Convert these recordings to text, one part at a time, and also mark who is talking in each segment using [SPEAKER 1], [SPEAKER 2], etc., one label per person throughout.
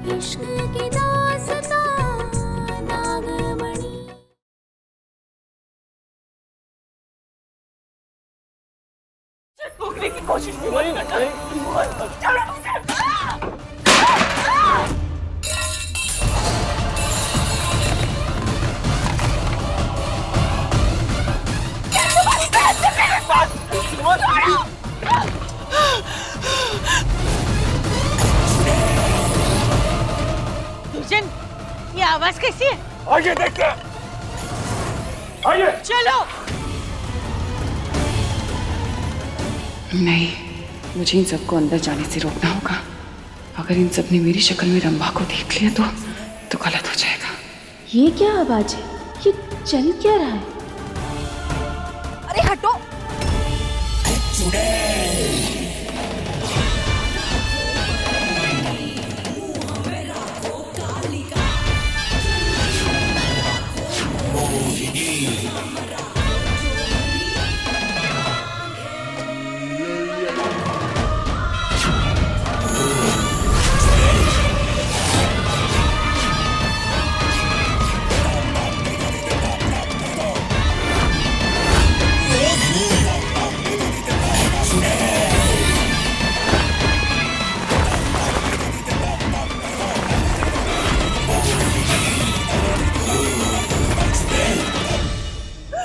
[SPEAKER 1] इश्क की दास्तां नागमणि।
[SPEAKER 2] टूटने की कोशिश भी मत करना।
[SPEAKER 3] दुर्जन, ये आवाज कैसी है?
[SPEAKER 2] आइए देखते हैं। आइए।
[SPEAKER 3] चलो।
[SPEAKER 4] नहीं, मुझे इन सबको अंदर जाने से रोकना होगा। अगर इन सब ने मेरी शक्ल में रंभा को देख लिया तो गलत हो जाएगा।
[SPEAKER 5] ये क्या आवाज है? ये चल क्या रहा है?
[SPEAKER 3] अरे हटो।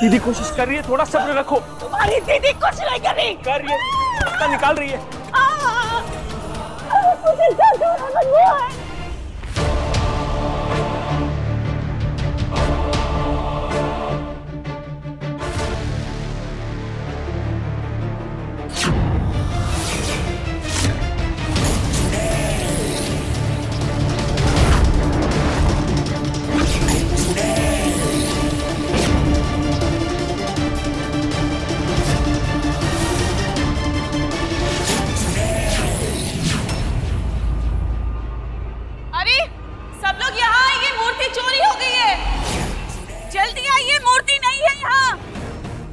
[SPEAKER 2] दीदी कोशिश कर रही है, थोड़ा सब्र रखो।
[SPEAKER 3] तुम्हारी दीदी कुछ नहीं कर रही।
[SPEAKER 2] कर रही है, पता निकाल रही है।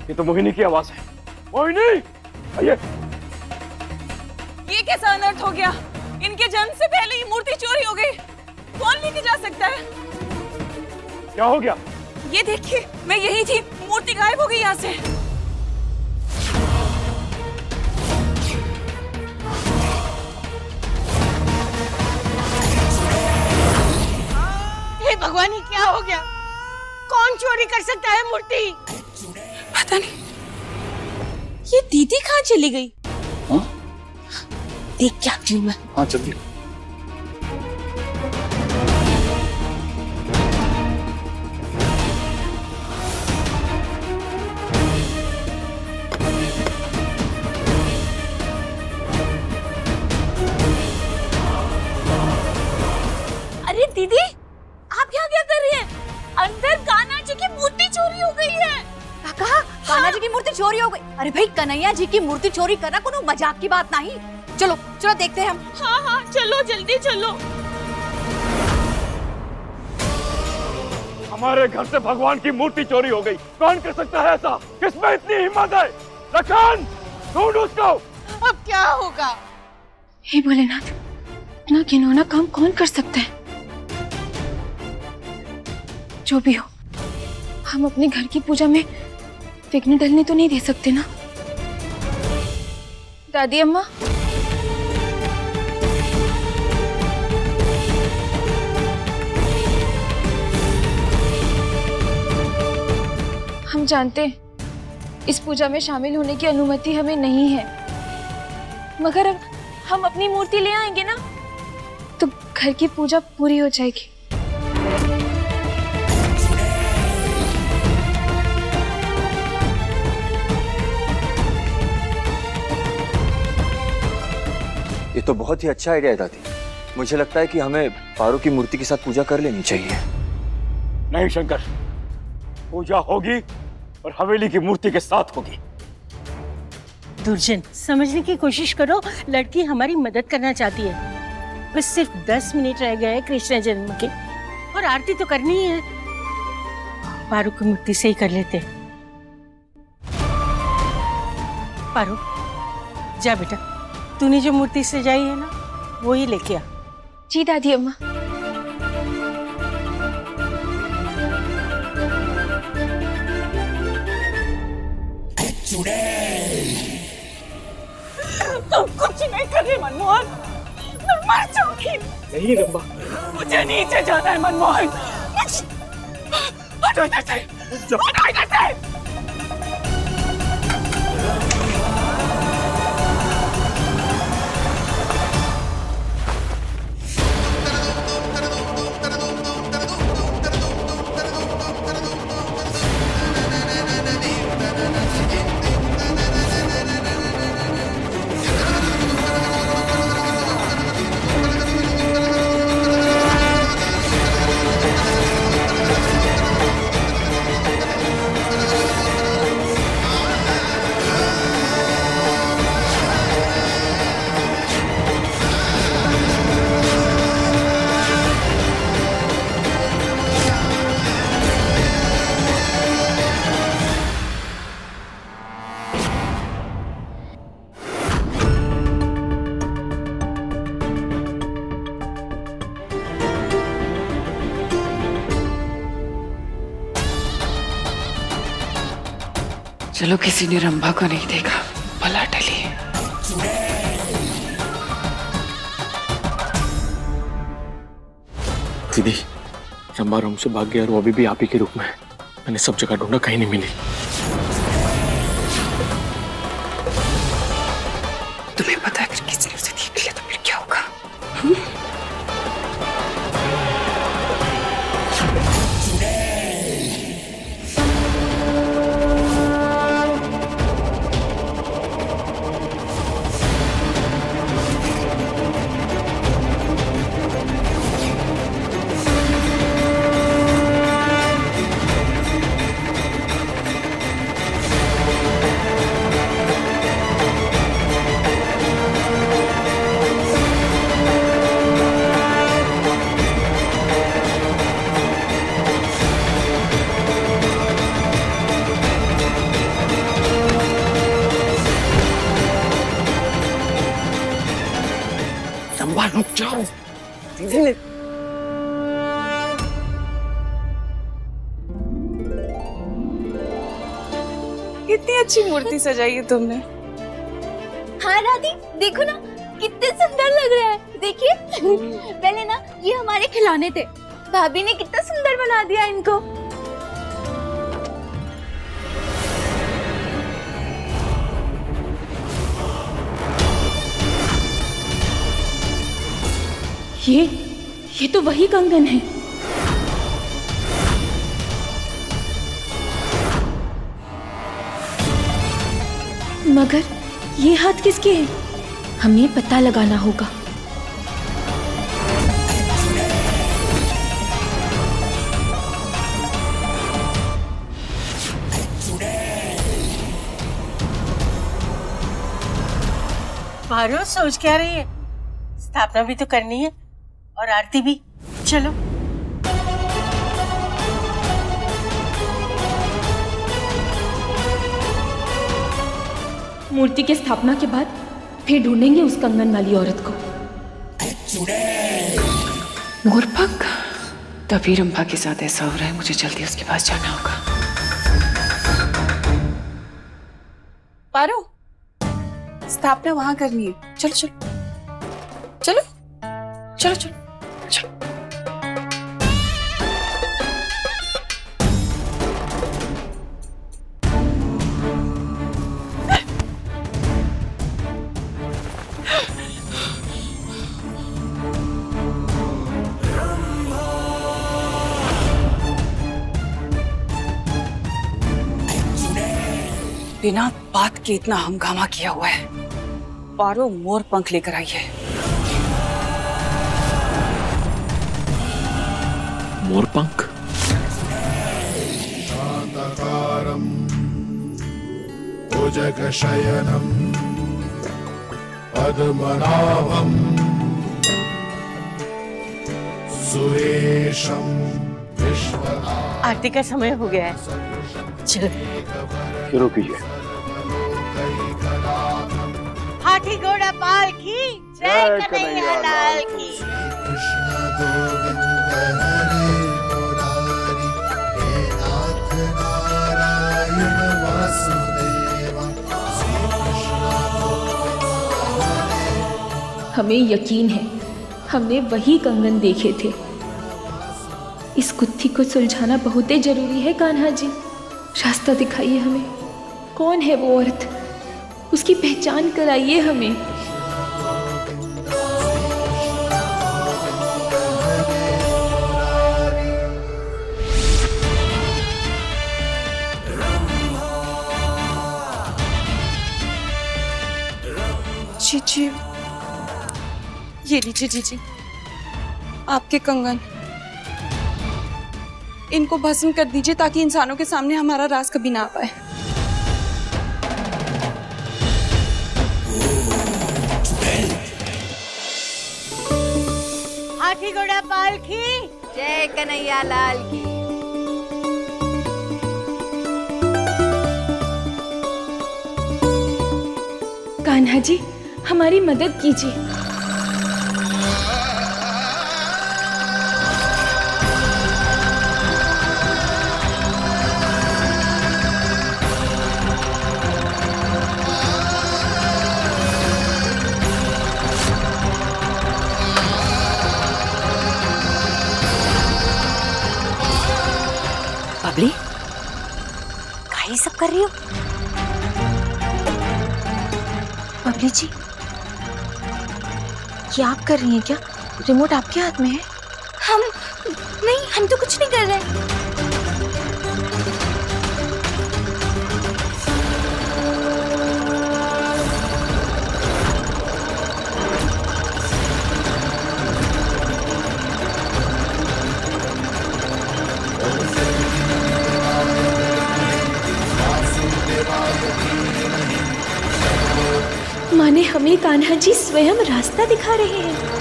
[SPEAKER 2] ये तो मोहिनी की आवाज है। मोहिनी, आइए।
[SPEAKER 3] ये कैसा अनर्थ हो गया? इनके जन्म से पहले ही मूर्ति चोरी हो गई। कौन लेके जा सकता है?
[SPEAKER 2] क्या हो गया?
[SPEAKER 3] ये देखिए, मैं यही थी, मूर्ति गायब हो गई यहाँ से। हे भगवान, ये क्या हो गया? कौन चोरी कर सकता है मूर्ति?
[SPEAKER 4] पता नहीं।
[SPEAKER 3] ये दीदी कहाँ चली गई?
[SPEAKER 2] हाँ?
[SPEAKER 3] देख क्या आती हूँ मैं।
[SPEAKER 2] हाँ जल्दी।
[SPEAKER 3] अरे दीदी, आप यहाँ क्या कर रही हैं? अंदर कान्हा जी की मूर्ति चोरी हो गई है।
[SPEAKER 5] कहा कान्हा जी की मूर्ति चोरी हो गई? अरे भाई, कन्हैया जी की मूर्ति चोरी करना कोई मजाक की बात नहीं। चलो चलो देखते हैं हम।
[SPEAKER 3] हाँ हाँ चलो, जल्दी चलो।
[SPEAKER 2] हमारे घर से भगवान की मूर्ति चोरी हो गई। कौन कर सकता है ऐसा? किसमें इतनी हिम्मत है? लखन, ढूंढ उसको।
[SPEAKER 3] अब क्या होगा?
[SPEAKER 4] हे भोलेनाथ, इतना घिनौना काम कौन कर सकता है? जो भी हो, हम अपने घर की पूजा में विघ्न डलने तो नहीं दे सकते ना। दादी अम्मा, हम जानते हैं इस पूजा में शामिल होने की अनुमति हमें नहीं है, मगर हम अपनी मूर्ति ले आएंगे ना तो घर की पूजा पूरी हो जाएगी।
[SPEAKER 6] ये तो बहुत ही अच्छा आइडिया है दादी। मुझे लगता है कि हमें पारो की मूर्ति के साथ पूजा कर लेनी चाहिए।
[SPEAKER 2] नहीं शंकर, पूजा होगी और हवेली की मूर्ति के साथ होगी।
[SPEAKER 7] दुर्जन, समझने की कोशिश करो, लड़की हमारी मदद करना चाहती है। बस सिर्फ 10 मिनट रह गए कृष्ण जन्म के, और आरती तो करनी ही है। पारो की मूर्ति से ही कर लेते। पारो, जा बेटा, तूने जो मूर्ति सजाई है ना, वो ही लेके आ।
[SPEAKER 4] जी दादी अम्मा।
[SPEAKER 3] तुम कुछ नहीं कर रहे मनमोहन, मैं मर जाऊंगी।
[SPEAKER 2] नहीं रंभा,
[SPEAKER 3] मुझे नीचे जाना है मनमोहन। हटो इधर से, हटो इधर से।
[SPEAKER 8] चलो किसी ने रंभा को नहीं देखा, भला टली।
[SPEAKER 2] दीदी, रंभा रूम से भाग गया और वो अभी भी आप ही के रूप में है। मैंने सब जगह ढूंढा, कहीं नहीं मिली।
[SPEAKER 8] तुम्हें पता है अगर किसी ने उसे देख लिया तो फिर क्या होगा?
[SPEAKER 2] रुक जाओ, दीदी ने
[SPEAKER 4] कितनी अच्छी मूर्ति सजाई है तुमने।
[SPEAKER 5] हाँ राधी, देखो ना कितने सुंदर लग रहा है। देखिए पहले ना ये हमारे खिलौने थे, भाभी ने कितना सुंदर बना दिया इनको।
[SPEAKER 4] ये तो वही कंगन है। मगर ये हाथ किसके हैं? हमें पता लगाना होगा।
[SPEAKER 7] पारो, सोच क्या रही है? स्थापना भी तो करनी है और आरती भी। चलो
[SPEAKER 4] मूर्ति की स्थापना के बाद फिर ढूंढेंगे उस कंगन वाली औरत को।
[SPEAKER 8] मोरपंख, तभी रंभा के साथ ऐसा हो रहा है। मुझे जल्दी उसके पास जाना होगा।
[SPEAKER 3] पारो, स्थापना वहां करनी है। चलो चलो चलो चलो चलो चलो। बिना बात के इतना हंगामा किया हुआ है। पारो मोर पंख लेकर आई है।
[SPEAKER 2] मोरपंख?
[SPEAKER 9] शांताकारं भुजगशयनं पद्मनाभं सुरेशं विश्वनाथं।
[SPEAKER 7] आरती का समय हो गया है, चलो
[SPEAKER 2] शुरू कीजिए।
[SPEAKER 7] हाथी घोड़ा पाल की जय, कन्हैया लाल की।
[SPEAKER 9] कृष्ण गोविंद हरे मुरारी, हे नाथ नारायण वासुदेवा। श्री कृष्ण गोविंद
[SPEAKER 4] हमें यकीन है हमने वही कंगन देखे थे। इस गुत्थी को सुलझाना बहुत ही जरूरी है कान्हा जी। रास्ता दिखाइए हमें, कौन है वो औरत, उसकी पहचान कराइए हमें।
[SPEAKER 8] जीजी, ये लीजिए जीजी, आपके कंगन। इनको भस्म कर दीजिए ताकि इंसानों के सामने हमारा राज कभी ना आ पाए।
[SPEAKER 7] हाथी घोड़ा पालकी,
[SPEAKER 5] जय कन्हैया लाल की।
[SPEAKER 4] कान्हा जी हमारी मदद कीजिए।
[SPEAKER 3] बबली, क्या ये सब कर रही हो? बबली जी, ये आप कर रही हैं क्या? रिमोट आपके हाथ में है?
[SPEAKER 5] हम नहीं, हम तो कुछ नहीं कर रहे।
[SPEAKER 4] माने हमें कान्हा जी स्वयं रास्ता दिखा रहे हैं।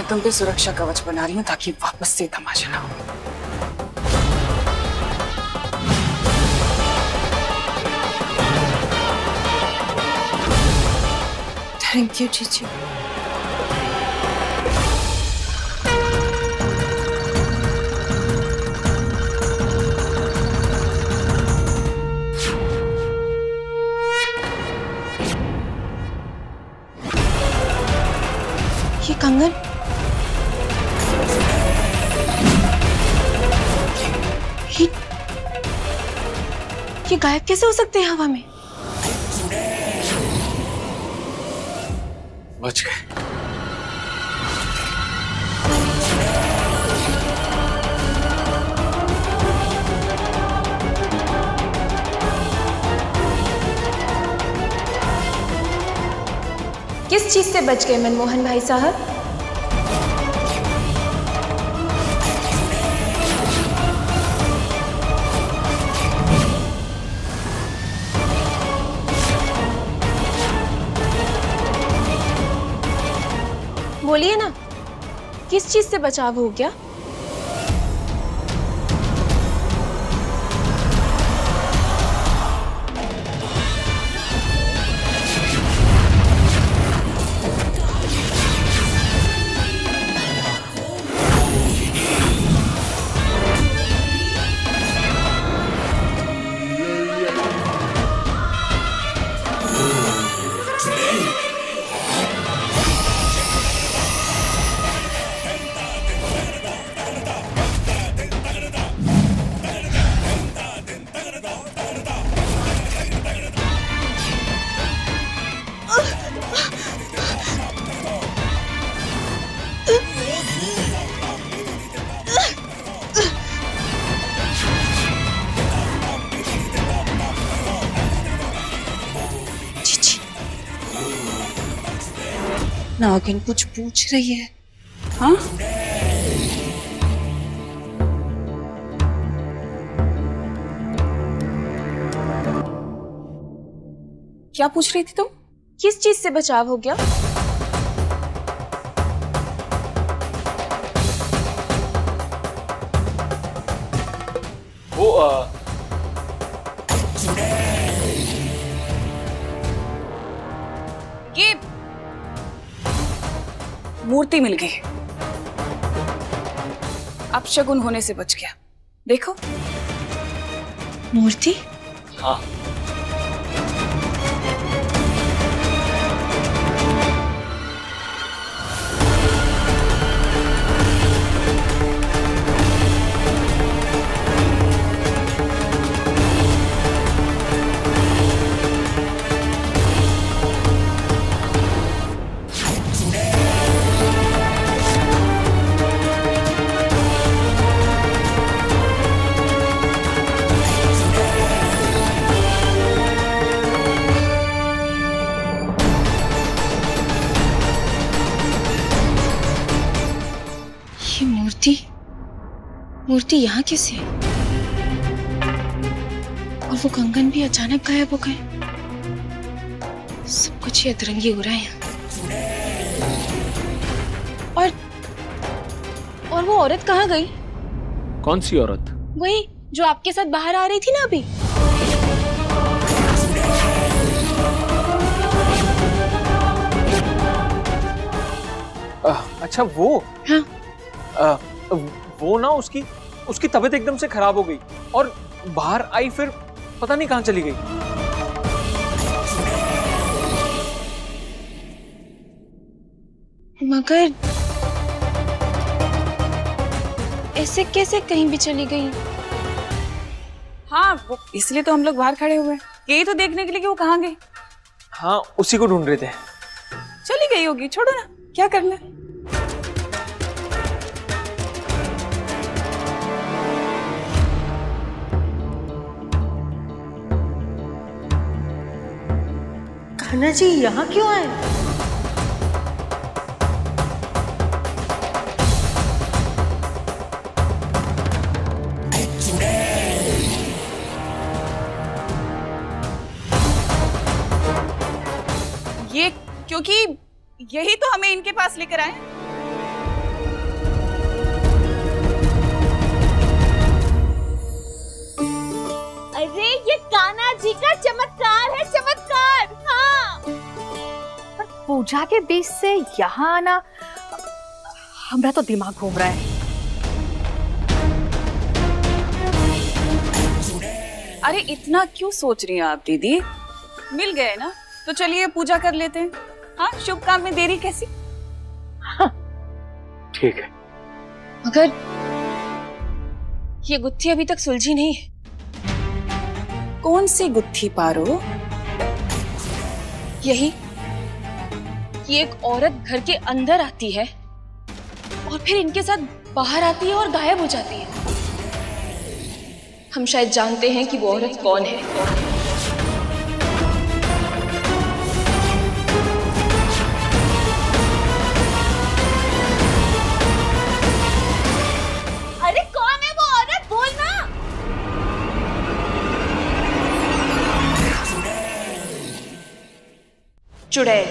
[SPEAKER 8] तुम पे सुरक्षा कवच बना रही हूँ ताकि वापस से तमाशा ना हो। थैंक यू जीजी।
[SPEAKER 4] ये कंगन ये गायब कैसे हो सकते हैं हवा में?
[SPEAKER 6] बच गए।
[SPEAKER 4] किस चीज से बच गए मनमोहन भाई साहब? बोलिए ना, किस चीज से बचाव हो गया?
[SPEAKER 8] नागिन कुछ पूछ रही है। हाँ, क्या पूछ रही थी तुम?
[SPEAKER 4] किस चीज से बचाव हो गया?
[SPEAKER 2] वो
[SPEAKER 8] ये मूर्ति मिल गई। अब शगुन होने से बच गया। देखो
[SPEAKER 4] मूर्ति?
[SPEAKER 2] हाँ,
[SPEAKER 4] मूर्ति यहाँ कैसे है? और वो कंगन भी अचानक गायब हो गए। सब कुछ ही अतरंगी हो रहा है यहाँ। और वो औरत कहाँ गई?
[SPEAKER 2] कौन सी औरत?
[SPEAKER 4] वही जो आपके साथ बाहर आ रही थी ना अभी।
[SPEAKER 10] अच्छा वो?
[SPEAKER 4] हाँ।
[SPEAKER 10] वो ना उसकी तबीयत एकदम से खराब हो गई और बाहर आई, फिर पता नहीं कहाँ चली गई।
[SPEAKER 4] मगर ऐसे कैसे कहीं भी चली गई?
[SPEAKER 8] हाँ, वो इसलिए तो हम लोग बाहर खड़े हुए हैं, यही तो देखने के लिए कि वो कहाँ गई।
[SPEAKER 10] हाँ, उसी को ढूंढ रहे थे।
[SPEAKER 8] चली गई होगी, छोड़ो ना, क्या करना है।
[SPEAKER 7] कान्हा जी यहाँ क्यों आए?
[SPEAKER 8] ये क्योंकि यही तो हमें इनके पास लेकर आए।
[SPEAKER 3] अरे ये कान्हा जी का चमत्कार है, चमत्कार। हाँ,
[SPEAKER 5] पर पूजा के बीच से यहाँ आना, हमरा तो दिमाग घूम रहा है।
[SPEAKER 8] अरे इतना क्यों सोच रही हैं आप दीदी? मिल गए ना, तो चलिए पूजा कर लेते हैं। हाँ, शुभ काम में देरी कैसी?
[SPEAKER 2] ठीक है।
[SPEAKER 4] मगर ये गुत्थी अभी तक सुलझी नहीं है।
[SPEAKER 8] कौन सी गुत्थी पारो?
[SPEAKER 4] यही कि एक औरत घर के अंदर आती है और फिर इनके साथ बाहर आती है और गायब हो जाती है। हम शायद जानते हैं कि वो औरत कौन है।
[SPEAKER 3] अरे कौन है वो औरत, बोलना।
[SPEAKER 4] चुड़ैल।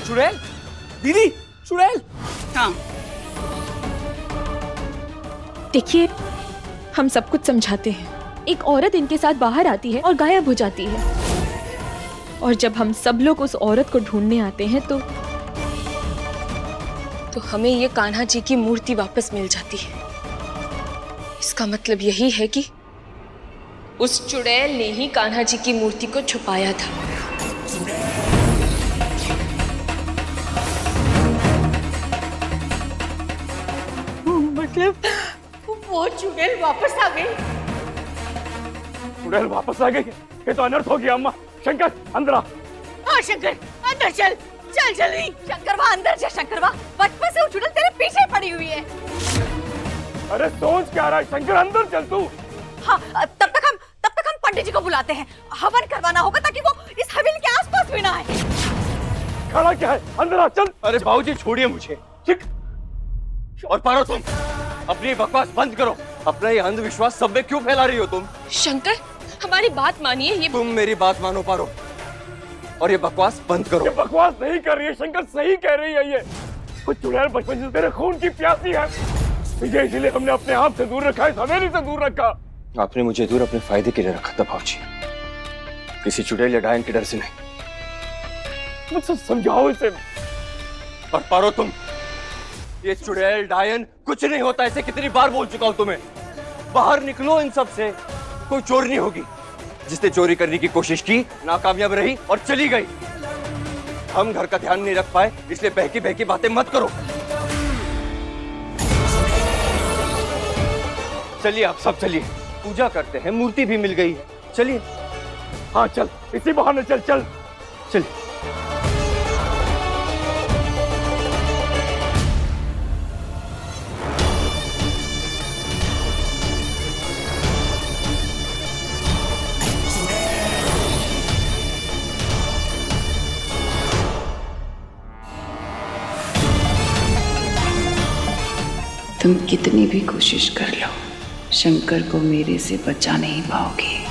[SPEAKER 10] चुड़ैल? दीदी, चुड़ैल!
[SPEAKER 8] हाँ,
[SPEAKER 4] देखिए, हम सब कुछ समझाते हैं। एक औरत इनके साथ बाहर आती है और गायब हो जाती है, और जब हम सब लोग उस औरत को ढूंढने आते हैं तो हमें ये कान्हा जी की मूर्ति वापस मिल जाती है। इसका मतलब यही है कि उस चुड़ैल ने ही कान्हा जी की मूर्ति को छुपाया था।
[SPEAKER 7] मतलब वो चुड़ैल वापस आ गई?
[SPEAKER 2] चुड़ैल वापस आ गई? ये तो अनर्थ हो गया अम्मा। शंकर, अंदर आ।
[SPEAKER 7] हाँ शंकर, अंदर चल, चल जल्दी।
[SPEAKER 5] शंकरवा अंदर जा, शंकरवा। बचपन से वो चुड़ैल तेरे पीछे पड़ी हुई है।
[SPEAKER 2] अरे सोच क्या रहा है शंकर, अंदर चल तू।
[SPEAKER 8] हाँ, तब तक हम पंडित जी को बुलाते हैं, हवन करवाना होगा ताकि वो इस हवेली के आसपास भी ना आए।
[SPEAKER 2] खड़ा क्या है, अंदर आ चल।
[SPEAKER 6] अरे बाबूजी छोड़िए मुझे।
[SPEAKER 2] ठीक।
[SPEAKER 6] और पारो तुम अपनी बकवास बंद करो। अपना ये अंधविश्वास सब में क्यों फैला रही हो तुम?
[SPEAKER 4] शंकर हमारी बात मानिए। ये
[SPEAKER 6] तुम मेरी बात मानो पारो और ये बकवास बंद करो।
[SPEAKER 2] ये बकवास नहीं कर रही है शंकर, सही कह रही है। ये कुछ चुड़ैल बचपन से तेरे खून की प्यासी है, इसलिए हमने अपने आप से दूर रखा, इस हवेली से दूर रखा।
[SPEAKER 6] आपने मुझे दूर अपने फायदे के लिए रखा था बाबूजी, किसी चुड़ैल या डायन के डर से नहीं।
[SPEAKER 2] मुझसे समझाओ इसे।
[SPEAKER 6] और पारो तुम, ये चुड़ैल डायन कुछ नहीं होता, ऐसे कितनी बार बोल चुका हूं तुम्हें। बाहर निकलो इन सब से, कोई चोरी नहीं होगी। जिसने चोरी करने की कोशिश की नाकामयाब रही और चली गई। हम घर का ध्यान नहीं रख पाए, इसलिए बहकी बहकी बातें मत करो। चलिए आप सब चलिए, पूजा करते हैं, मूर्ति भी मिल गई है, चलिए।
[SPEAKER 2] हाँ चल, इसी बहाने चल चल
[SPEAKER 6] चलिए।
[SPEAKER 8] तुम कितनी भी कोशिश कर लो, शंकर को मेरे से बचा नहीं पाओगे।